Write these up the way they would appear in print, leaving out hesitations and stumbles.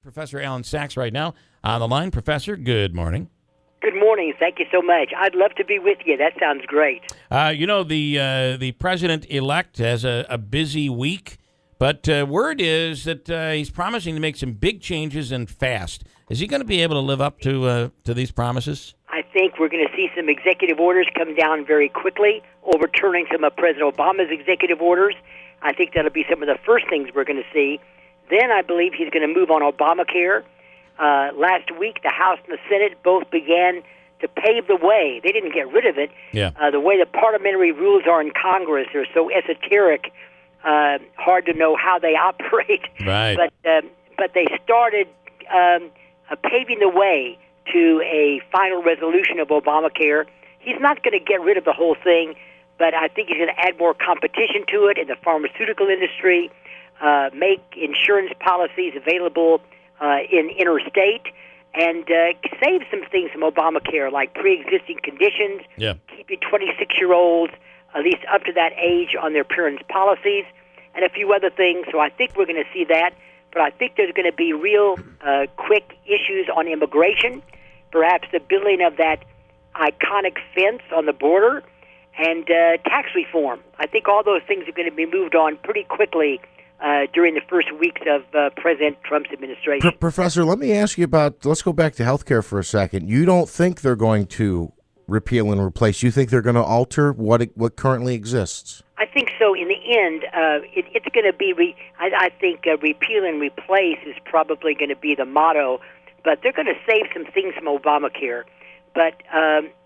Professor Allan Saxe right now on the line. Professor, good morning. Good morning. Thank you so much. I'd love to be with you. That sounds great. The president-elect has a busy week, but word is that he's promising to make some big changes and fast. Is he going to be able to live up to these promises? I think we're going to see some executive orders come down very quickly, overturning some of President Obama's executive orders. I think that'll be some of the first things we're going to see. Then I believe he's going to move on Obamacare. Last week, the House and the Senate both began to pave the way. They didn't get rid of it. Yeah. The way the parliamentary rules are in Congress, they're so esoteric, hard to know how they operate. Right. But they started paving the way to a final resolution of Obamacare. He's not going to get rid of the whole thing, but I think he's going to add more competition to it in the pharmaceutical industry, make insurance policies available in interstate, and save some things from Obamacare, like pre-existing conditions, keeping 26-year-olds at least up to that age on their parents' policies, and a few other things. So I think we're going to see that, but I think there's going to be real quick issues on immigration, perhaps the building of that iconic fence on the border, and tax reform. I think all those things are going to be moved on pretty quickly during the first weeks of President Trump's administration. Professor, let me ask you about, let's go back to healthcare for a second. You don't think they're going to repeal and replace. You think they're going to alter what currently exists? I think so. In the end, it's going to be, I think repeal and replace is probably going to be the motto, but they're going to save some things from Obamacare. But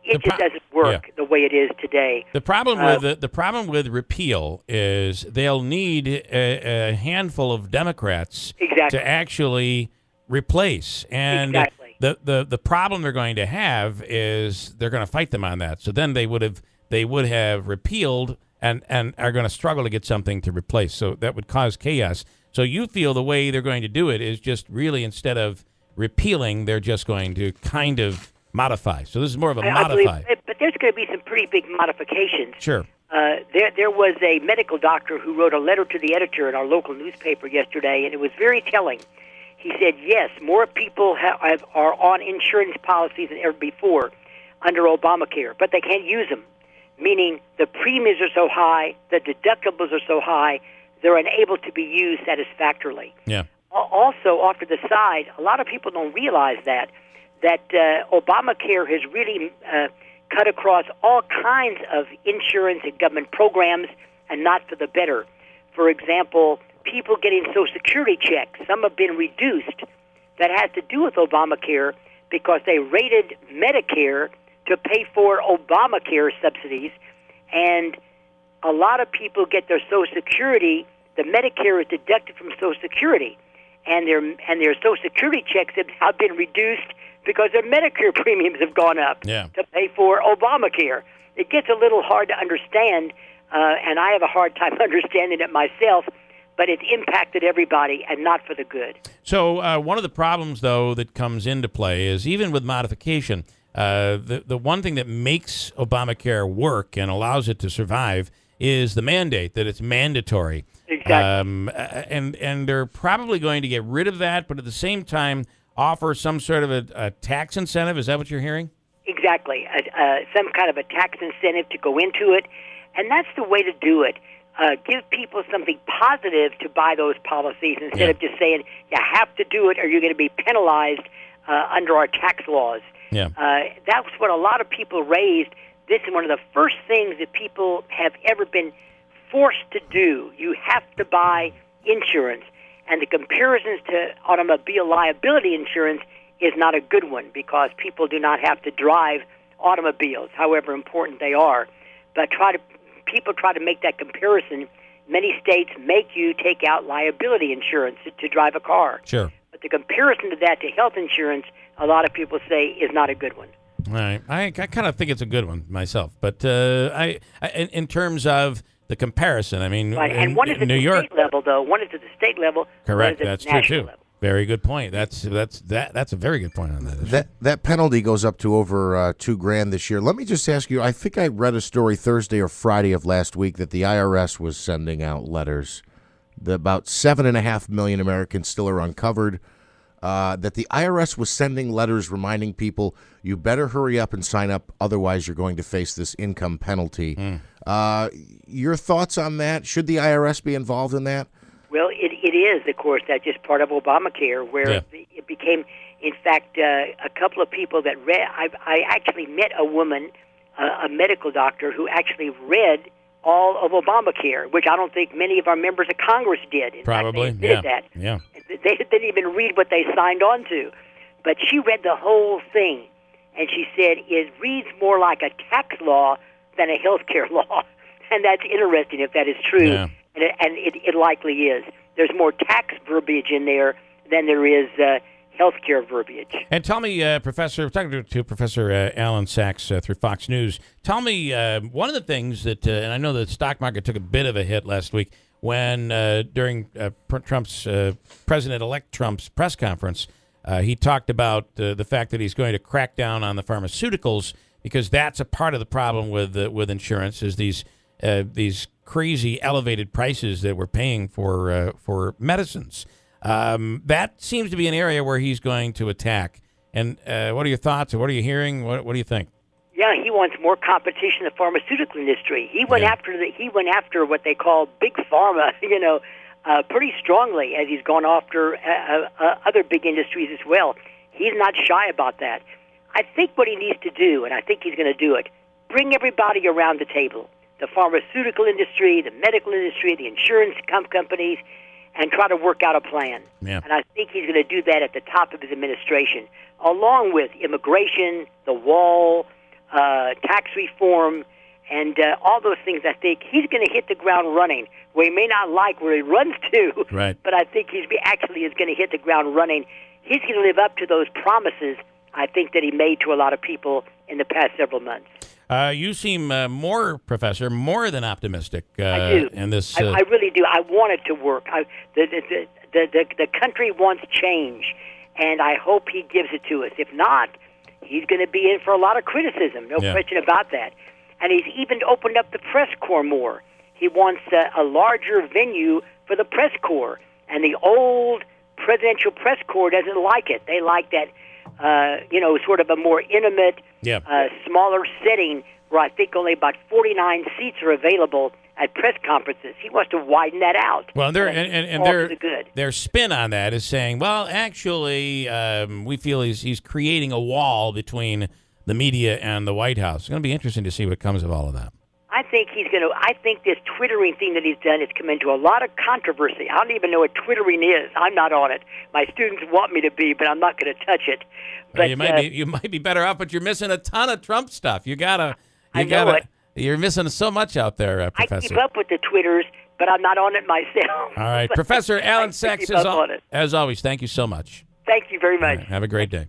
it just doesn't work the way it is today. The problem with repeal is they'll need a handful of Democrats to actually replace. And the problem they're going to have is they're going to fight them on that. So then they would have repealed and are going to struggle to get something to replace. So that would cause chaos. So you feel the way they're going to do it is just really, instead of repealing, they're just going to kind of modify. So this is more of a modify. But there's going to be some pretty big modifications. Sure. There was a medical doctor who wrote a letter to the editor in our local newspaper yesterday, and it was very telling. He said, yes, more people are on insurance policies than ever before under Obamacare, but they can't use them, meaning the premiums are so high, the deductibles are so high, they're unable to be used satisfactorily. Yeah. Also, off to the side, a lot of people don't realize that Obamacare has really cut across all kinds of insurance and government programs, and not for the better. For example, people getting Social Security checks, some have been reduced. That has to do with Obamacare because they rated Medicare to pay for Obamacare subsidies, and a lot of people get their Social Security, the Medicare is deducted from Social Security, and their Social Security checks have been reduced because their Medicare premiums have gone up to pay for Obamacare. It gets a little hard to understand, and I have a hard time understanding it myself, but it's impacted everybody and not for the good. So one of the problems, though, that comes into play is even with modification, the one thing that makes Obamacare work and allows it to survive is the mandate, that it's mandatory. Exactly. And they're probably going to get rid of that, but at the same time offer some sort of a tax incentive. Is that what you're hearing? Exactly. Some kind of a tax incentive to go into it. And that's the way to do it. Give people something positive to buy those policies instead of just saying, you have to do it or you're going to be penalized under our tax laws. Yeah. That's what a lot of people raised. This is one of the first things that people have ever been forced to do. You have to buy insurance. And the comparisons to automobile liability insurance is not a good one because people do not have to drive automobiles, however important they are. But people try to make that comparison. Many states make you take out liability insurance to drive a car. Sure. But the comparison to that to health insurance, a lot of people say, is not a good one. All right. I kind of think it's a good one myself. But in terms of the comparison, I mean, right. And one is at New the York state level, though. One is at the state level. Correct. One is at That's the true national too. level. Very good point. That's a very good point on that. That penalty goes up to over $2,000 this year. Let me just ask you. I think I read a story Thursday or Friday of last week that the IRS was sending out letters. About 7.5 million Americans still are uncovered. that the IRS was sending letters reminding people you better hurry up and sign up, otherwise you're going to face this income penalty. Your thoughts on that? Should the IRS be involved in that? Well, it is, of course, that's just part of Obamacare, where it became, in fact, a couple of people that read. I actually met a woman, a medical doctor, who actually read all of Obamacare, which I don't think many of our members of Congress did. In Probably, fact, they did that. Yeah. They didn't even read what they signed on to. But she read the whole thing, and she said it reads more like a tax law than a health care law. And that's interesting if that is true. Yeah. And it likely is. There's more tax verbiage in there than there is healthcare verbiage. And tell me, Professor, talking to Professor Allan Saxe through Fox News, tell me one of the things that, and I know the stock market took a bit of a hit last week when during President-elect Trump's press conference, he talked about the fact that he's going to crack down on the pharmaceuticals because that's a part of the problem with insurance is these crazy elevated prices that we're paying for medicines. That seems to be an area where he's going to attack. And what are your thoughts? Or what are you hearing? What do you think? Yeah, he wants more competition in the pharmaceutical industry. He went after what they call big pharma, pretty strongly, as he's gone after other big industries as well. He's not shy about that. I think what he needs to do, and I think he's going to do it, bring everybody around the table. The pharmaceutical industry, the medical industry, the insurance companies, and try to work out a plan. Yeah. And I think he's going to do that at the top of his administration, along with immigration, the wall, tax reform, and all those things. I think he's going to hit the ground running. We may not like where he runs to, right, but I think he actually is going to hit the ground running. He's going to live up to those promises, I think, that he made to a lot of people in the past several months. You seem Professor, more than optimistic. I do. In this, I really do. I want it to work. The country wants change, and I hope he gives it to us. If not, he's going to be in for a lot of criticism, no question about that. And he's even opened up the press corps more. He wants a larger venue for the press corps, and the old presidential press corps doesn't like it. They like that, sort of a more intimate, smaller setting where I think only about 49 seats are available at press conferences. He wants to widen that out. Well, their spin on that is saying, well, actually, we feel he's creating a wall between the media and the White House. It's going to be interesting to see what comes of all of that. I think this Twittering thing that he's done has come into a lot of controversy. I don't even know what Twittering is. I'm not on it. My students want me to be, but I'm not going to touch it. But you might be better off, but you're missing a ton of Trump stuff. You're missing so much out there, Professor. I keep up with the Twitters, but I'm not on it myself. All right, Professor Allan Saxe, as always, thank you so much. Thank you very much. Right, have a great day.